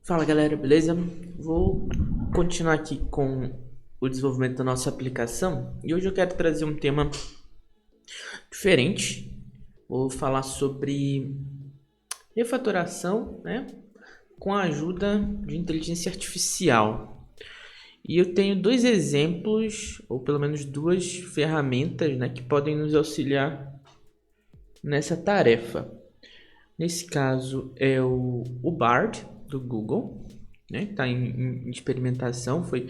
Fala galera, beleza? Vou continuar aqui com o desenvolvimento da nossa aplicação e hoje eu quero trazer um tema diferente. Vou falar sobre refatoração, né, com a ajuda de inteligência artificial. E eu tenho dois exemplos, ou pelo menos duas ferramentas, né, que podem nos auxiliar nessa tarefa. Nesse caso é o Bard do Google, né? Está em experimentação, foi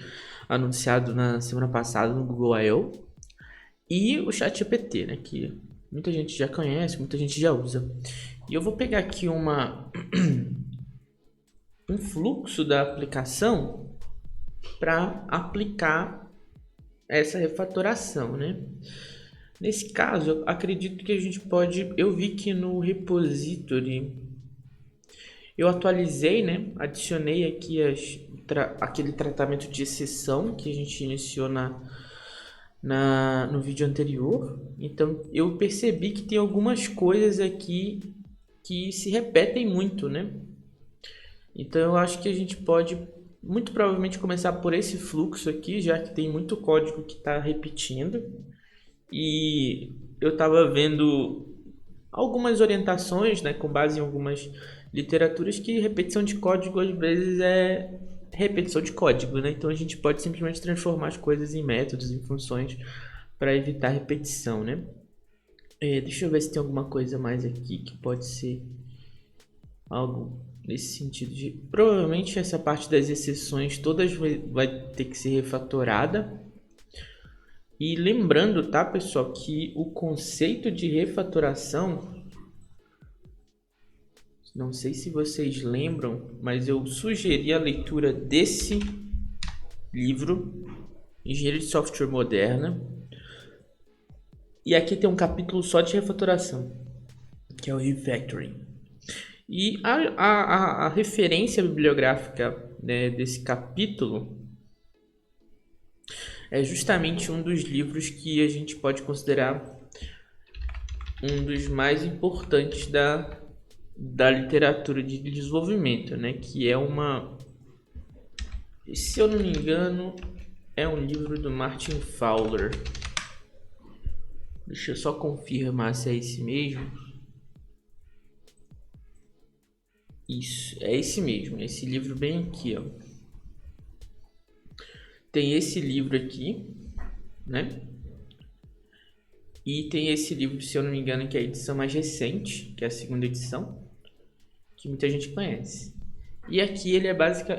anunciado na semana passada no Google I/O, e o ChatGPT, né? Que muita gente já conhece, muita gente já usa. E eu vou pegar aqui um fluxo da aplicação para aplicar essa refatoração, né? Nesse caso, eu acredito que a gente pode. Eu vi que no repository eu atualizei, né? Adicionei aqui aquele tratamento de exceção que a gente iniciou no vídeo anterior. Então eu percebi que tem algumas coisas aqui que se repetem muito, né? Então eu acho que a gente pode muito provavelmente começar por esse fluxo aqui, já que tem muito código que está repetindo. E eu estava vendo algumas orientações, né, com base em algumas literaturas, que repetição de código às vezes é repetição de código, né? Então a gente pode simplesmente transformar as coisas em métodos, em funções para evitar repetição, né? Deixa eu ver se tem alguma coisa mais aqui que pode ser algo nesse sentido de... Provavelmente essa parte das exceções todas vai ter que ser refatorada. E lembrando, tá, pessoal, que o conceito de refatoração, não sei se vocês lembram, mas eu sugeri a leitura desse livro, Engenharia de Software Moderna. E aqui tem um capítulo só de refatoração, que é o Refactoring. E a referência bibliográfica, né, desse capítulo é justamente um dos livros que a gente pode considerar um dos mais importantes da literatura de desenvolvimento, né? Que é se eu não me engano, é um livro do Martin Fowler. Deixa eu só confirmar se é esse mesmo. Isso, é esse mesmo, esse livro bem aqui, ó. Tem esse livro aqui, né? E tem esse livro, se eu não me engano, que é a edição mais recente, que é a segunda edição, que muita gente conhece. E aqui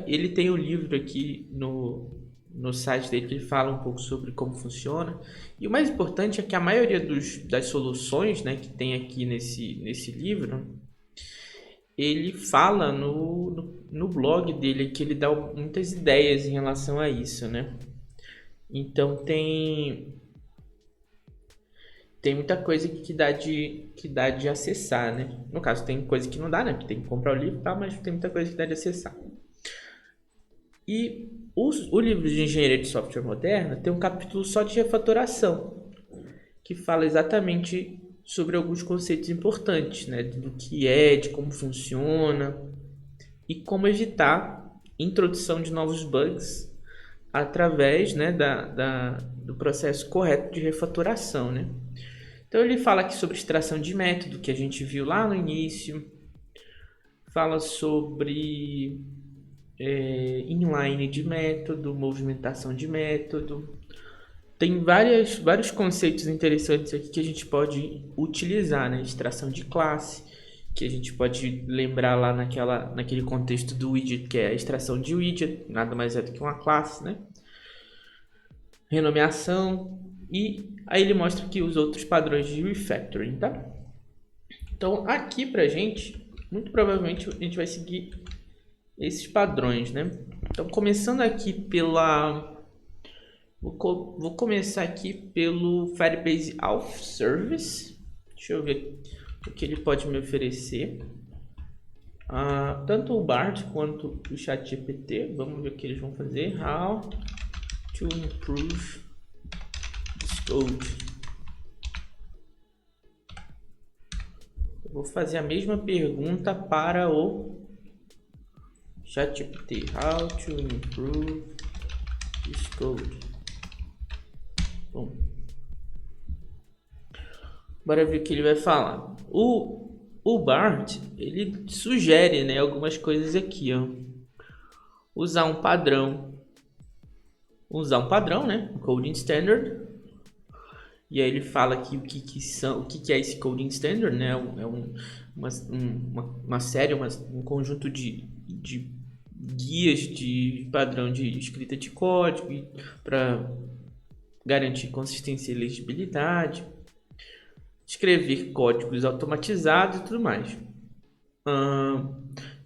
ele tem o livro aqui no site dele, que ele fala um pouco sobre como funciona. E o mais importante é que a maioria das soluções, né, que tem aqui nesse livro, ele fala no blog dele, que ele dá muitas ideias em relação a isso, né? Então tem muita coisa que dá de acessar, né? No caso, tem coisa que não dá, né? Porque tem que comprar o livro e tal, mas tem muita coisa que dá de acessar. E o livro de Engenharia de Software Moderna tem um capítulo só de refatoração, que fala exatamente sobre alguns conceitos importantes, né? Do que é, de como funciona e como evitar introdução de novos bugs através, né, do processo correto de refatoração, né? Então ele fala aqui sobre extração de método, que a gente viu lá no início. Fala sobre inline de método, movimentação de método. Tem vários conceitos interessantes aqui que a gente pode utilizar, né? Extração de classe, que a gente pode lembrar lá naquele contexto do widget, que é a extração de widget, nada mais é do que uma classe, né? Renomeação, e aí ele mostra aqui os outros padrões de refactoring, tá? Então aqui pra gente, muito provavelmente a gente vai seguir esses padrões, né? Então começando aqui vou começar aqui pelo Firebase Auth Service. Deixa eu ver o que ele pode me oferecer. Tanto o Bard quanto o ChatGPT. Vamos ver o que eles vão fazer. How to improve this code. Eu vou fazer a mesma pergunta para o ChatGPT, how to improve this code. Bom, bora ver o que ele vai falar. O Bart, ele sugere, né, algumas coisas aqui, ó. Usar um padrão, né, o coding standard. E aí ele aqui o que é esse coding standard, né? Uma série, um conjunto de guias de padrão de escrita de código para garantir consistência e legibilidade, escrever códigos automatizados e tudo mais.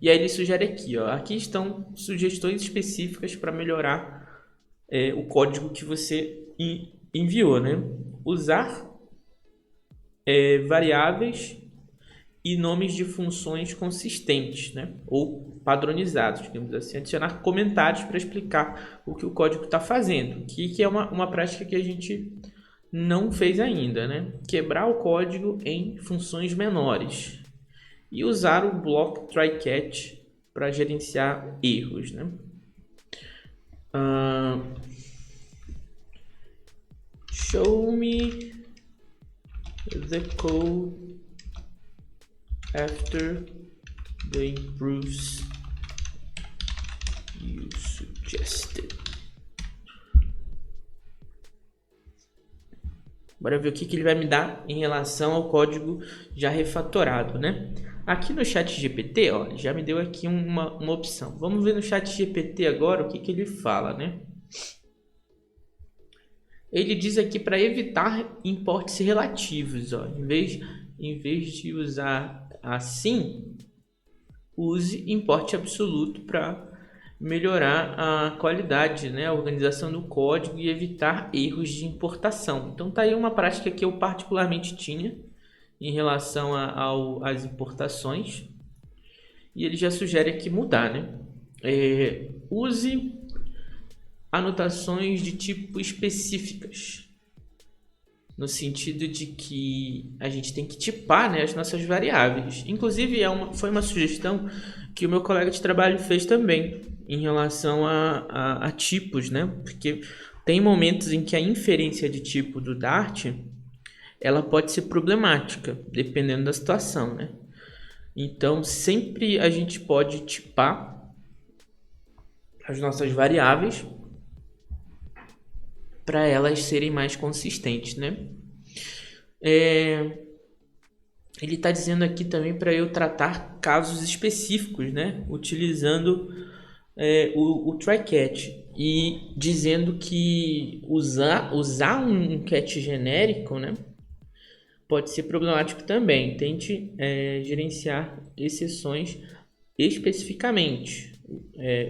E aí ele sugere aqui, ó, aqui estão sugestões específicas para melhorar o código que você enviou, né? Usar variáveis e nomes de funções consistentes, né? Ou padronizados, digamos assim. Adicionar comentários para explicar o que o código está fazendo, que é uma prática que a gente não fez ainda, né? Quebrar o código em funções menores e usar o block try-catch para gerenciar erros, né? Show me the code after the improves you suggested. Bora ver o que ele vai me dar em relação ao código já refatorado, né? Aqui no ChatGPT, ó, já me deu aqui uma opção. Vamos ver no ChatGPT agora o que ele fala, né? Ele diz aqui para evitar importes relativos, ó. Em vez de usar assim, use importe absoluto para melhorar a qualidade, né, a organização do código e evitar erros de importação. Então tá aí uma prática que eu particularmente tinha em relação às importações, e ele já sugere aqui mudar, né? Use anotações de tipo específicas, no sentido de que a gente tem que tipar, né, as nossas variáveis. Inclusive foi uma sugestão que o meu colega de trabalho fez também em relação a tipos, né? Porque tem momentos em que a inferência de tipo do Dart ela pode ser problemática, dependendo da situação, né? Então, sempre a gente pode tipar as nossas variáveis para elas serem mais consistentes, né? Ele está dizendo aqui também para eu tratar casos específicos, né? Utilizando o try-catch e dizendo que usar um catch genérico, né, pode ser problemático também. Tente gerenciar exceções especificamente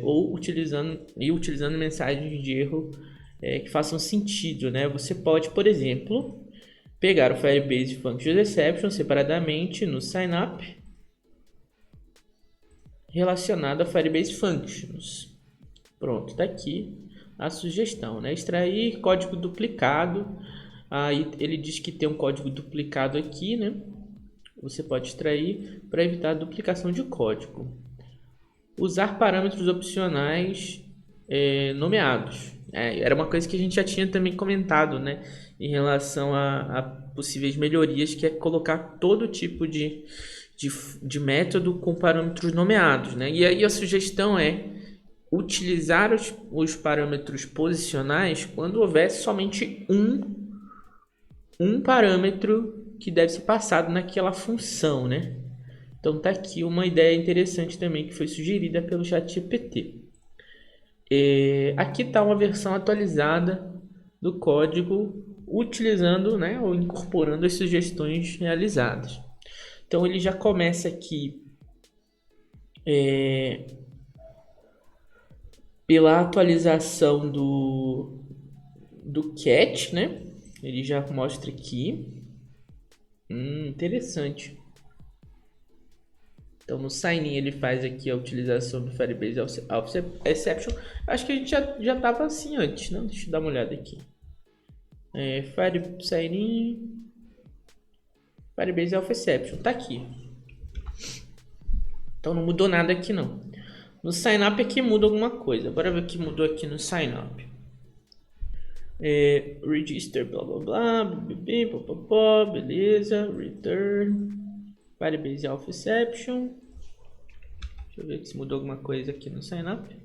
ou utilizando mensagens de erro que façam sentido, né? Você pode, por exemplo, pegar o Firebase Functions Exception separadamente no signup relacionado a Firebase Functions. Pronto, tá aqui a sugestão, né? Extrair código duplicado. Aí ele diz que tem um código duplicado aqui, né? Você pode extrair para evitar a duplicação de código. Usar parâmetros opcionais nomeados. Era uma coisa que a gente já tinha também comentado, né? Em relação a possíveis melhorias, que é colocar todo tipo de método com parâmetros nomeados, né? E aí a sugestão é utilizar os parâmetros posicionais quando houver somente um parâmetro que deve ser passado naquela função, né? Então tá aqui uma ideia interessante também que foi sugerida pelo ChatGPT. Aqui está uma versão atualizada do código utilizando, né, ou incorporando as sugestões realizadas. Então ele já começa aqui pela atualização do cat, né? Ele já mostra aqui. Interessante. Então no sign ele faz aqui a utilização do Firebase Exception. Acho que a gente já estava assim antes, né? Deixa eu dar uma olhada aqui. Firebase Exception, tá aqui. Então não mudou nada aqui não. No sign up aqui muda alguma coisa. Bora ver o que mudou aqui no sign up. Register, blá blá blá, beleza, return, Firebase Alpha Exception. Deixa eu ver se mudou alguma coisa aqui no sign up.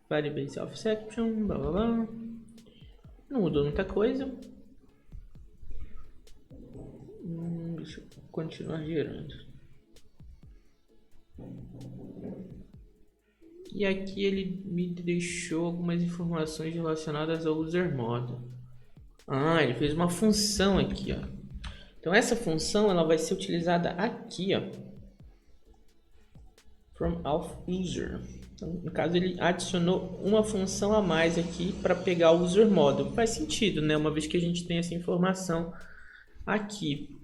Firebase Alpha Exception, blá blá blá. Não mudou muita coisa. Deixa eu continuar gerando. E aqui ele me deixou algumas informações relacionadas ao user model. Ele fez uma função aqui, ó. Então essa função ela vai ser utilizada aqui, ó. From auth user. Então, no caso ele adicionou uma função a mais aqui para pegar o user model. Faz sentido, né? Uma vez que a gente tem essa informação aqui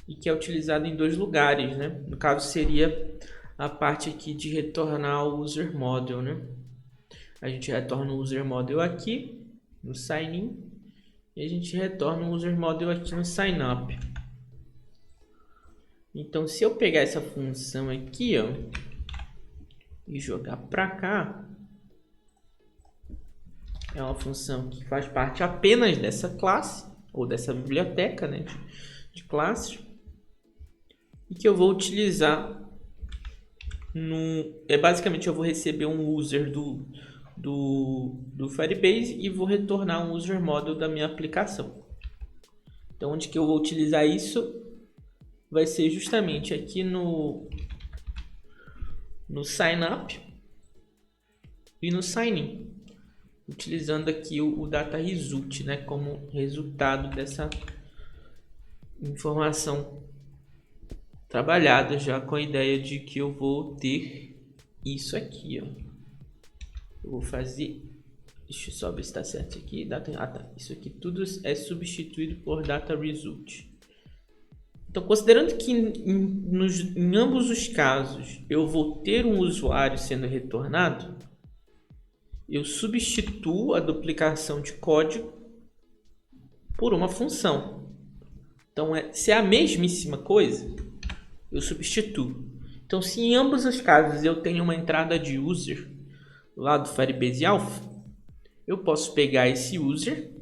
e que é utilizada em dois lugares, né? No caso seria a parte aqui de retornar o user model, né? A gente retorna o user model aqui no sign in e a gente retorna o user model aqui no sign up. Então, se eu pegar essa função aqui, ó, e jogar para cá, é uma função que faz parte apenas dessa classe ou dessa biblioteca, né, de classes, e que eu vou utilizar basicamente eu vou receber um user do Firebase e vou retornar um user model da minha aplicação. Então, onde que eu vou utilizar isso vai ser justamente aqui no sign up e no sign in, utilizando aqui o data result, né, como resultado dessa informação trabalhada já com a ideia de que eu vou ter isso aqui, ó. Eu vou fazer, deixa eu só ver se está certo aqui, isso aqui tudo é substituído por data result. Então, considerando que em ambos os casos eu vou ter um usuário sendo retornado, eu substituo a duplicação de código por uma função. Então, se é a mesmíssima coisa, eu substituo. Então, se em ambos os casos eu tenho uma entrada de user lá do Firebase Alpha, eu posso pegar esse user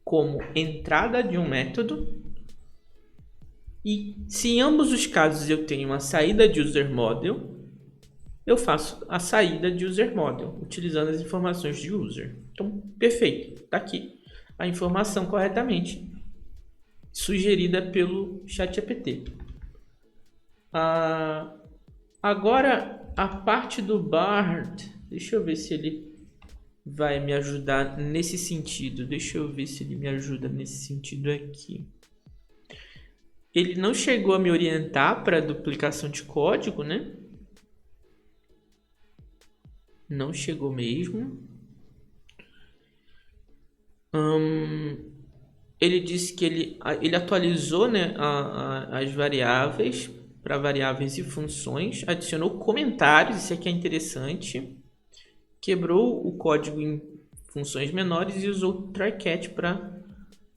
como entrada de um método, e se em ambos os casos eu tenho uma saída de user model, eu faço a saída de user model utilizando as informações de user. Então, perfeito, está aqui a informação corretamente sugerida pelo ChatGPT. Agora a parte do Bard, deixa eu ver se ele vai me ajudar nesse sentido. Deixa eu ver se ele me ajuda nesse sentido aqui. Ele não chegou a me orientar para duplicação de código, né? Não chegou mesmo. Ele disse que ele atualizou, né, as variáveis para variáveis e funções, adicionou comentários, isso aqui é interessante, quebrou o código em funções menores e usou try-catch para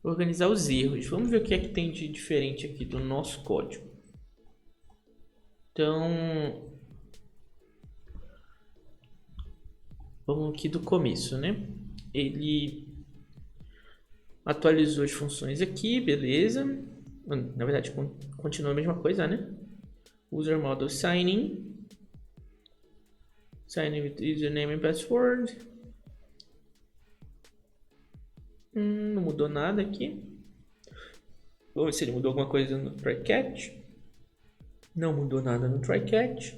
organizar os erros. Vamos ver o que é que tem de diferente aqui do nosso código. Então, vamos aqui do começo, né? Ele atualizou as funções aqui, beleza. Na verdade, continua a mesma coisa, né? User model sign in. Sign in with username and password. Não mudou nada aqui. Vamos ver se ele mudou alguma coisa no try-catch. Não mudou nada no try-catch.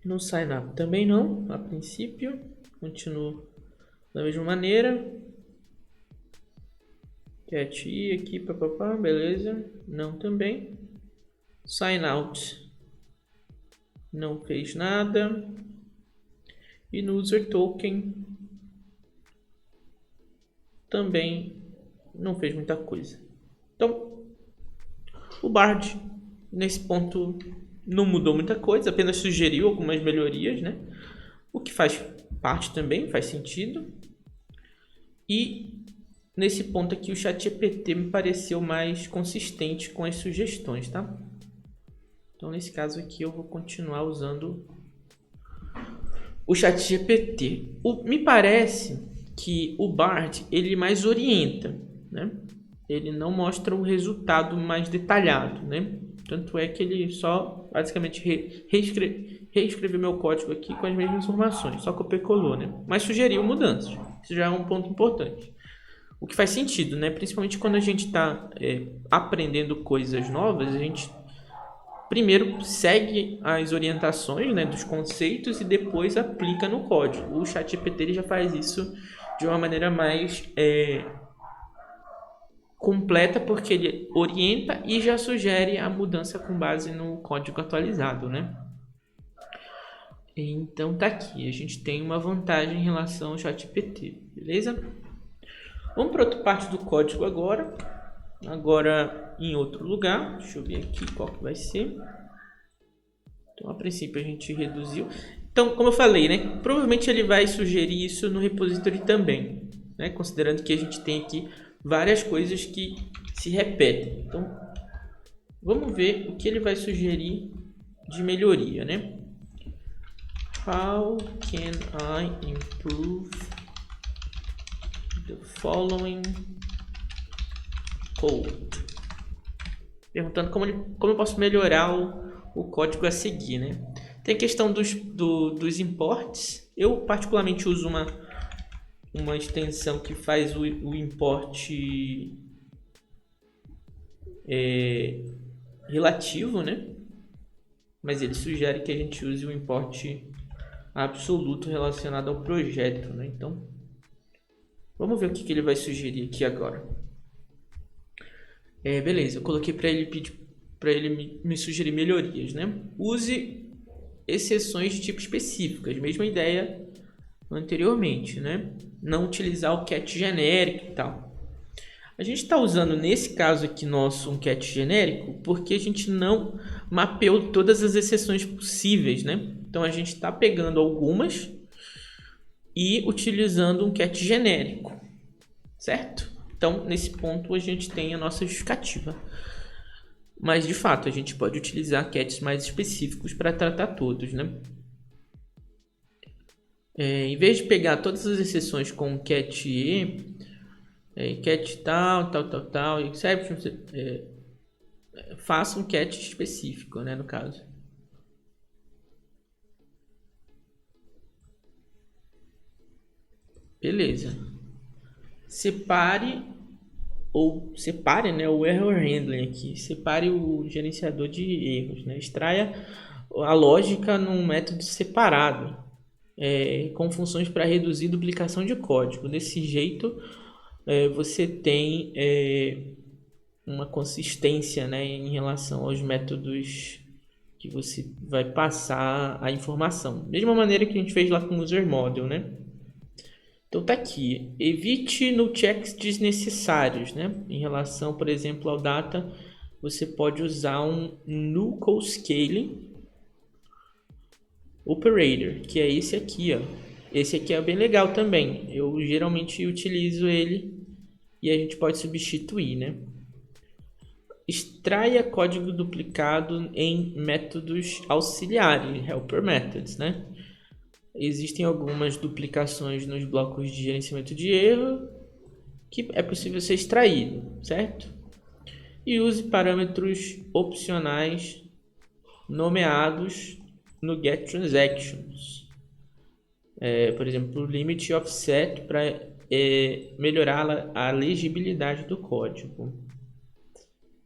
No sign-up também não, a princípio. Continua da mesma maneira. Cat i aqui, papapá, beleza. Não também. Sign out. Não fez nada. E no user token também não fez muita coisa. Então, o Bard nesse ponto não mudou muita coisa, apenas sugeriu algumas melhorias, né? O que faz parte também, faz sentido. E nesse ponto aqui o ChatGPT me pareceu mais consistente com as sugestões, tá? Então, nesse caso aqui, eu vou continuar usando o ChatGPT. Me parece que o Bard, ele mais orienta, né? Ele não mostra o resultado mais detalhado, né? Tanto é que ele só basicamente reescreveu meu código aqui com as mesmas informações, só copiou e colou, né? Mas sugeriu mudanças. Isso já é um ponto importante. O que faz sentido, né? Principalmente quando a gente está aprendendo coisas novas, a gente primeiro segue as orientações, né, dos conceitos e depois aplica no código. O ChatGPT ele já faz isso de uma maneira mais completa, porque ele orienta e já sugere a mudança com base no código atualizado, né? Então tá aqui, a gente tem uma vantagem em relação ao ChatGPT, beleza? Vamos para outra parte do código agora. Agora em outro lugar, deixa eu ver aqui qual que vai ser. Então a princípio a gente reduziu. Então, como eu falei, né? Provavelmente ele vai sugerir isso no repository também, né? Considerando que a gente tem aqui várias coisas que se repetem. Então, vamos ver o que ele vai sugerir de melhoria, né? How can I improve the following code? Perguntando como eu posso melhorar o código a seguir, né? Tem a questão dos imports. Eu particularmente uso uma extensão que faz o import relativo, né? Mas ele sugere que a gente use o import absoluto relacionado ao projeto, né? Então, vamos ver o que ele vai sugerir aqui agora. Beleza, eu coloquei para ele pedir para ele me sugerir melhorias, né? Use exceções de tipo específicas, mesma ideia anteriormente, né? Não utilizar o cat genérico e tal. A gente está usando nesse caso aqui nosso um cat genérico porque a gente não mapeou todas as exceções possíveis, né? Então a gente está pegando algumas e utilizando um cat genérico, certo? Então nesse ponto a gente tem a nossa justificativa. Mas de fato a gente pode utilizar cats mais específicos para tratar todos, né? Em vez de pegar todas as exceções com cat cat tal, exception, faça um cat específico, né, no caso. Beleza. Separe, né, o error handling aqui. Separe o gerenciador de erros, né? Extraia a lógica num método separado, com funções para reduzir duplicação de código. Desse jeito, você tem uma consistência, né, em relação aos métodos que você vai passar a informação. Mesma maneira que a gente fez lá com o user model, né? Então tá aqui. Evite no checks desnecessários, né? Em relação, por exemplo, ao data, você pode usar um null scaling operator, que é esse aqui, ó. Esse aqui é bem legal também. Eu geralmente utilizo ele e a gente pode substituir, né? Extraia código duplicado em métodos auxiliares, helper methods, né? Existem algumas duplicações nos blocos de gerenciamento de erro que é possível ser extraído, certo? E use parâmetros opcionais nomeados no get transactions. Por exemplo, limit offset para melhorar a legibilidade do código.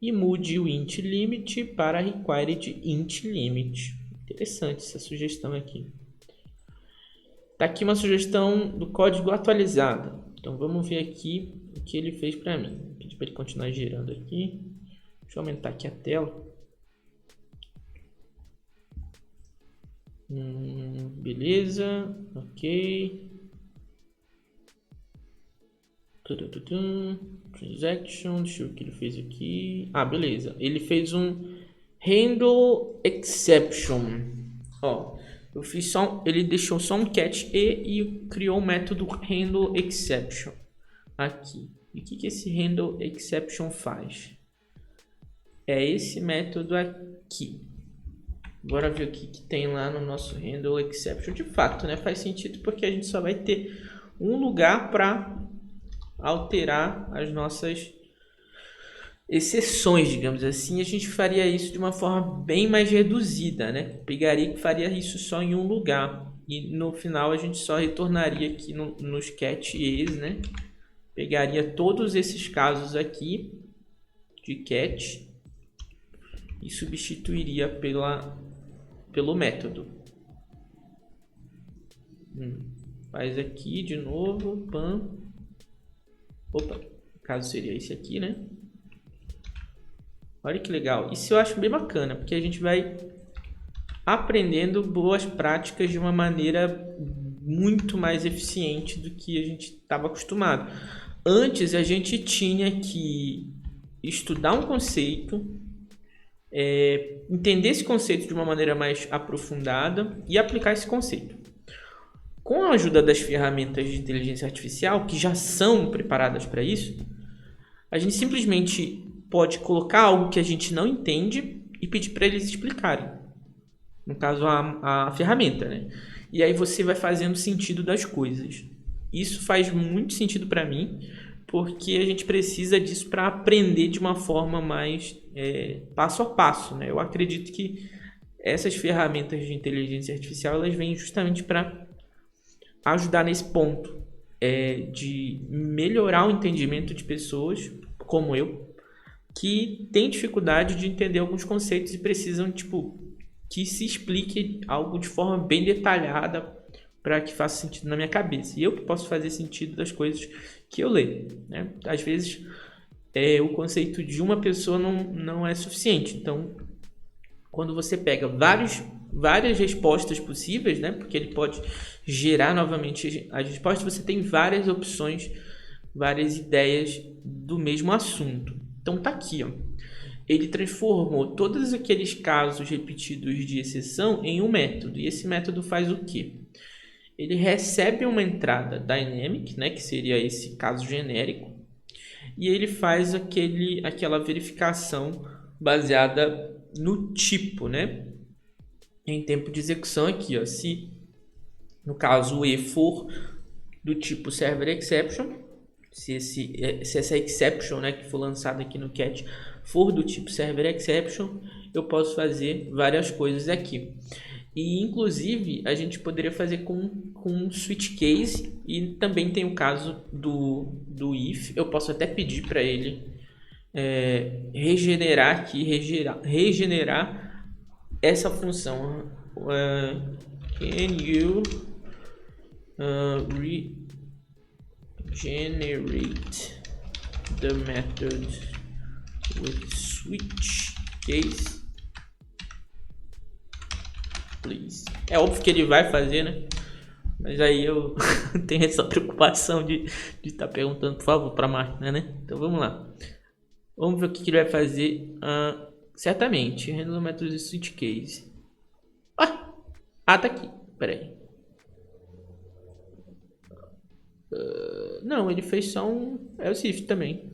E mude o int limit para required int limit. Interessante essa sugestão aqui. Tá aqui uma sugestão do código atualizado. Então vamos ver aqui o que ele fez para mim. Vou pedir para ele continuar girando aqui. Deixa eu aumentar aqui a tela. Beleza, ok. Transaction, deixa eu ver o que ele fez aqui. Beleza. Ele fez um handle exception. Ele deixou só um catch e criou um método handle exception aqui. E o que esse handle exception faz? É esse método aqui. Bora ver o que tem lá no nosso handle exception. De fato, né? Faz sentido porque a gente só vai ter um lugar para alterar as nossas exceções, digamos assim. A gente faria isso de uma forma bem mais reduzida, né? Pegaria e faria isso só em um lugar. E no final a gente só retornaria aqui nos cat is, né? Pegaria todos esses casos aqui de cat e substituiria pelo método. Faz aqui de novo, pan. Opa, o caso seria esse aqui, né? Olha que legal. Isso eu acho bem bacana, porque a gente vai aprendendo boas práticas de uma maneira muito mais eficiente do que a gente estava acostumado. Antes a gente tinha que estudar um conceito, entender esse conceito de uma maneira mais aprofundada e aplicar esse conceito. Com a ajuda das ferramentas de inteligência artificial, que já são preparadas para isso, a gente simplesmente pode colocar algo que a gente não entende e pedir para eles explicarem. No caso, a ferramenta, né? E aí você vai fazendo sentido das coisas. Isso faz muito sentido para mim, porque a gente precisa disso para aprender de uma forma mais passo a passo, né? Eu acredito que essas ferramentas de inteligência artificial elas vêm justamente para ajudar nesse ponto, de melhorar o entendimento de pessoas como eu, que têm dificuldade de entender alguns conceitos e precisam, que se explique algo de forma bem detalhada para que faça sentido na minha cabeça. E eu que posso fazer sentido das coisas que eu leio, né? Às vezes, o conceito de uma pessoa não é suficiente. Então, quando você pega várias respostas possíveis, né? Porque ele pode gerar novamente as respostas, você tem várias opções, várias ideias do mesmo assunto. Então tá aqui, ó. Ele transformou todos aqueles casos repetidos de exceção em um método. E esse método faz o quê? Ele recebe uma entrada dynamic, né, que seria esse caso genérico, e ele faz aquela verificação baseada no tipo, né? Em tempo de execução aqui, ó. Se no caso o E for do tipo server exception, se essa exception, né, que for lançada aqui no cat for do tipo server exception, eu posso fazer várias coisas aqui. E inclusive a gente poderia fazer com switch case, e também tem o caso do if. Eu posso até pedir para ele regenerar aqui, regenerar essa função. Can you regenerate the method with switch case, please? É óbvio que ele vai fazer, né? Mas aí eu tenho essa preocupação de estar perguntando, por favor, para a máquina, né? Então vamos lá. Vamos ver o que ele vai fazer. Certamente, handle method de switch case. Tá aqui. Pera aí. Não, ele fez só um else também.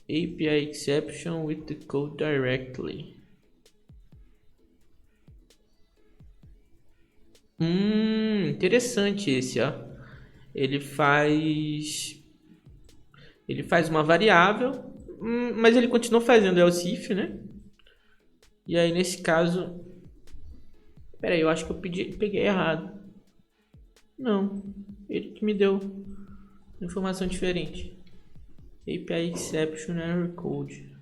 API exception with the code directly. Interessante esse, ó. Ele faz uma variável, mas ele continua fazendo else if, né? E aí nesse caso, pera aí, eu acho que eu peguei errado. Não, ele que me deu informação diferente. API exception error code.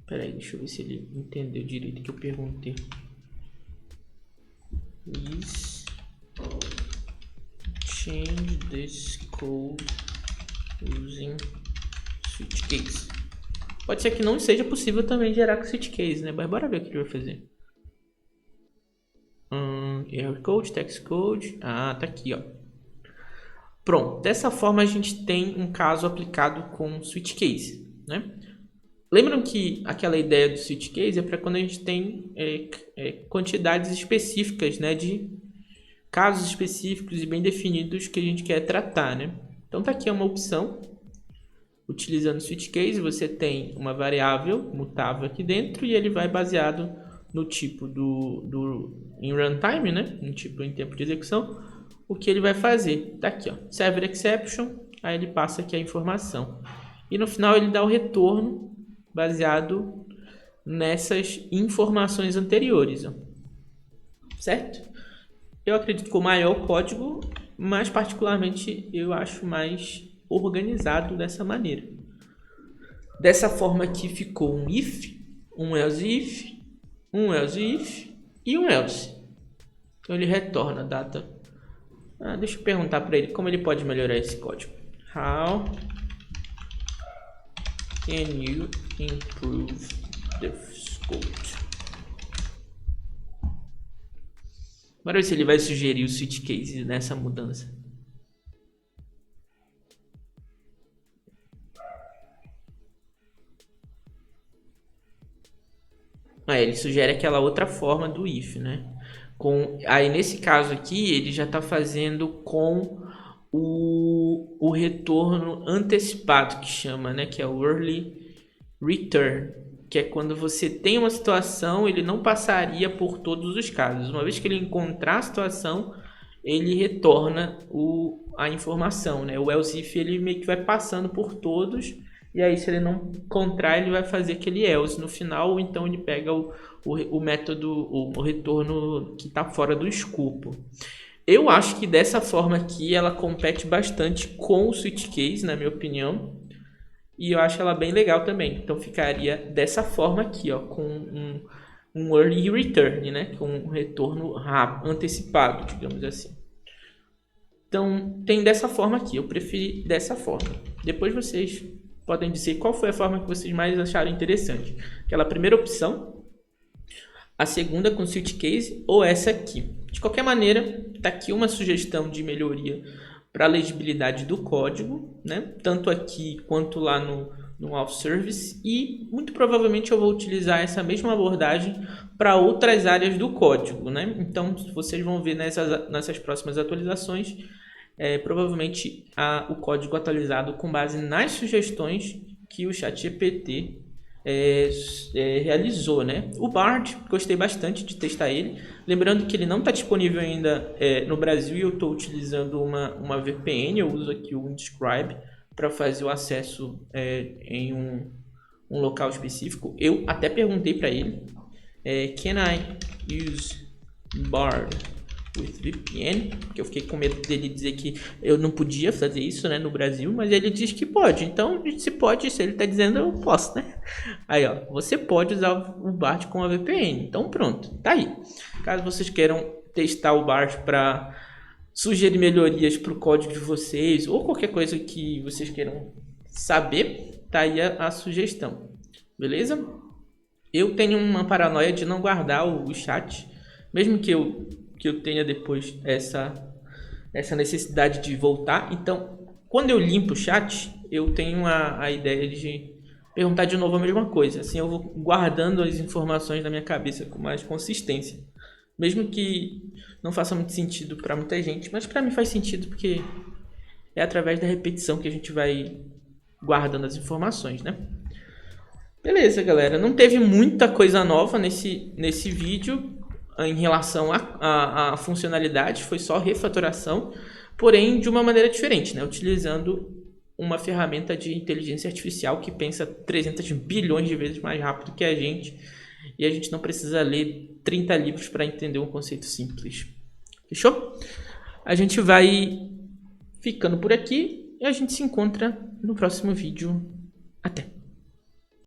Pera aí, deixa eu ver se ele entendeu direito o que eu perguntei. Please change this code using switch case. Pode ser que não seja possível também gerar com switch case, né? Mas bora ver o que ele vai fazer. Error code, text code. Tá aqui, ó. Pronto, dessa forma a gente tem um caso aplicado com switch case, né? Lembram que aquela ideia do switch case é para quando a gente tem quantidades específicas, né, de casos específicos e bem definidos que a gente quer tratar, né? Então tá aqui uma opção Utilizando o switch case, você tem uma variável mutável aqui dentro e ele vai baseado no tipo em runtime, né? No tipo em tempo de execução, o que ele vai fazer. Tá aqui, ó, server exception, aí ele passa aqui a informação. E no final ele dá o retorno baseado nessas informações anteriores, ó. Certo? Eu acredito que o maior código, mas particularmente eu acho mais organizado dessa maneira. Dessa forma aqui ficou um if, um else if, um else if e um else. Então ele retorna a data. Deixa eu perguntar para ele como ele pode melhorar esse código. How can you improve this code? Bora ver se ele vai sugerir o switch case nessa mudança. Ele sugere aquela outra forma do if, né? Aí nesse caso aqui, ele já está fazendo com o retorno antecipado, que chama, né? Que é o early return, que é quando você tem uma situação, ele não passaria por todos os casos. Uma vez que ele encontrar a situação, ele retorna a informação, né? O else if ele meio que vai passando por todos. E aí, se ele não encontrar, ele vai fazer aquele else no final, ou então ele pega o método, o retorno que está fora do escopo. Eu acho que dessa forma aqui, ela compete bastante com o switch case, na minha opinião. E eu acho ela bem legal também. Então, ficaria dessa forma aqui, ó, com um early return, né? Com um retorno rápido, antecipado, digamos assim. Então, tem dessa forma aqui. Eu preferi dessa forma. Depois vocês podem dizer qual foi a forma que vocês mais acharam interessante. Aquela primeira opção, a segunda com switch case ou essa aqui. De qualquer maneira, está aqui uma sugestão de melhoria para a legibilidade do código, né? Tanto aqui quanto lá no Auth Service, e muito provavelmente eu vou utilizar essa mesma abordagem para outras áreas do código, né? Então, vocês vão ver nessas próximas atualizações, provavelmente o código atualizado com base nas sugestões que o ChatGPT realizou, né? O Bard, gostei bastante de testar ele. Lembrando que ele não está disponível ainda no Brasil e eu estou utilizando uma VPN. Eu uso aqui o Inscribe para fazer o acesso em um local específico. Eu até perguntei para ele, can I use Bard with VPN? Porque eu fiquei com medo dele dizer que eu não podia fazer isso, né, no Brasil, mas ele diz que pode. Então, se pode, se ele está dizendo, eu posso, né? Aí, ó, você pode usar o Bard com a VPN. Então, pronto, tá aí. Caso vocês queiram testar o Bard para sugerir melhorias para o código de vocês ou qualquer coisa que vocês queiram saber, tá aí a sugestão, beleza? Eu tenho uma paranoia de não guardar o chat, mesmo que eu tenha depois essa necessidade de voltar. Então, quando eu limpo o chat, eu tenho a ideia de perguntar de novo a mesma coisa. Assim eu vou guardando as informações na minha cabeça com mais consistência. Mesmo que não faça muito sentido para muita gente, mas para mim faz sentido porque é através da repetição que a gente vai guardando as informações, né? Beleza, galera. Não teve muita coisa nova nesse vídeo em relação à funcionalidade, foi só refatoração, porém de uma maneira diferente, né? Utilizando uma ferramenta de inteligência artificial que pensa 300 bilhões de vezes mais rápido que a gente, e a gente não precisa ler 30 livros para entender um conceito simples. Fechou? A gente vai ficando por aqui e a gente se encontra no próximo vídeo. Até!